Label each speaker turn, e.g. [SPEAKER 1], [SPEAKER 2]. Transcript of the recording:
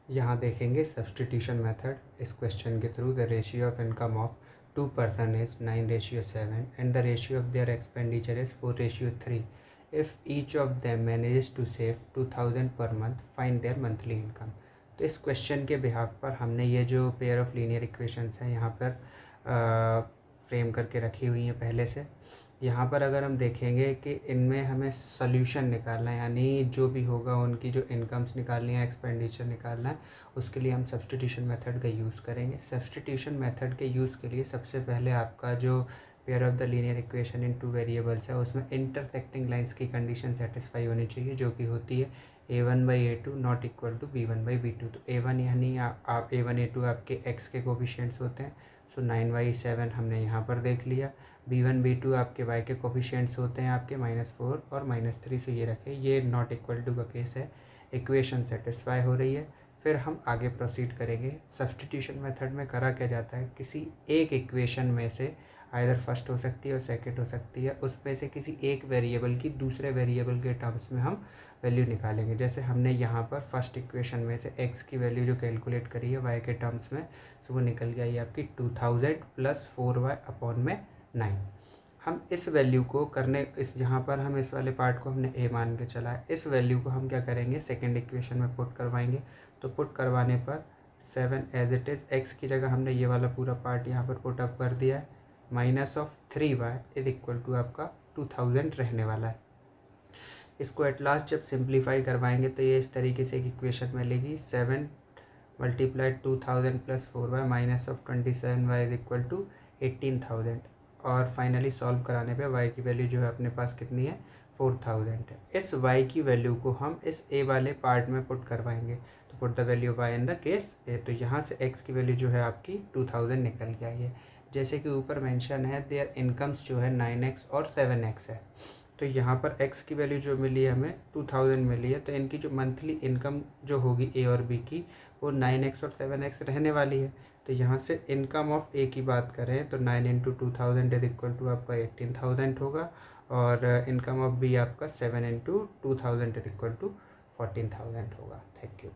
[SPEAKER 1] यहाँ देखेंगे substitution method. इस क्वेश्चन के through the ratio of income of 2 person is 9:7 and the ratio of their expenditure is 4:3। If each of them manages to save 2000 पर month, find their monthly income. तो इस question के behalf पर हमने ये जो पेयर ऑफ लीनियर इक्वेशंस हैं यहाँ पर फ्रेम करके रखी हुई हैं पहले से। यहाँ पर अगर हम देखेंगे कि इनमें हमें सॉल्यूशन निकालना है, यानी जो भी होगा उनकी जो इनकम्स निकालनी है, एक्सपेंडिचर निकालना है, उसके लिए हम सब्सटीट्यूशन मेथड का यूज़ करेंगे। सब्सटीट्यूशन मेथड के यूज़ के लिए सबसे पहले आपका जो pair of the linear equation in 2 variables है उसमें इंटरसेक्टिंग लाइंस की कंडीशन सेटिस्फाई होनी चाहिए, जो कि होती है a1/a2 not equal to b1/b2। तो a1 यानी आप a1 a2 आपके x के कोफिशिएंट्स होते हैं, सो 9/7 हमने यहाँ पर देख लिया। b1 b2 आपके y के कोफिशिएंट्स होते हैं आपके -4 और -3, सो ये रखें, ये नॉट इक्वल टू का केस है। इक्वेशन सेटिस्फाई हो रही है। फिर हम आगे प्रोसीड करेंगे। सब्सटीट्यूशन मेथड में करा क्या जाता है, किसी एक इक्वेशन में से आइदर फर्स्ट हो सकती है और सेकंड हो सकती है, उसमें से किसी एक वेरिएबल की दूसरे वेरिएबल के टर्म्स में हम वैल्यू निकालेंगे। जैसे हमने यहाँ पर फर्स्ट इक्वेशन में से x की वैल्यू जो कैलकुलेट करी है y के टर्म्स में, सो वो निकल के आई आपकी 2000 + 4y अपॉन में 9। हम इस वैल्यू को करने, इस यहाँ पर हम इस वाले पार्ट को हमने a मान के चला है, इस वैल्यू को हम क्या करेंगे सेकेंड इक्वेशन में पुट करवाएंगे। तो पुट करवाने पर 7 एज इट इज़, x की जगह हमने ये वाला पूरा पार्ट यहाँ पर पुट अप कर दिया है, -3y इज इक्वल टू आपका 2000 रहने वाला है। इसको एट लास्ट जब सिंप्लीफाई करवाएंगे तो ये इस तरीके से एक इक्वेशन मिलेगी, 7 × 2000 + 4y -27y is equal to 18000। और फाइनली सॉल्व कराने पे y की वैल्यू जो है अपने पास कितनी है, 4000 है। इस y की वैल्यू को हम इस a वाले पार्ट में पुट करवाएंगे। तो put the value y in the case a, तो यहाँ से x की वैल्यू जो है आपकी 2000 निकल के आई है। जैसे कि ऊपर मेंशन है देयर इनकम्स जो है 9x और 7x है, तो यहाँ पर x की वैल्यू जो मिली है हमें 2000 मिली है, तो इनकी जो मंथली इनकम जो होगी a और b की वो 9x और 7x रहने वाली है। तो यहाँ से इनकम ऑफ a की बात करें तो 9 × 2000 इज इक्वल टू आपका 18000 होगा, और इनकम ऑफ b आपका 7 × 2000 इज इक्वल टू 14000 होगा। Thank you.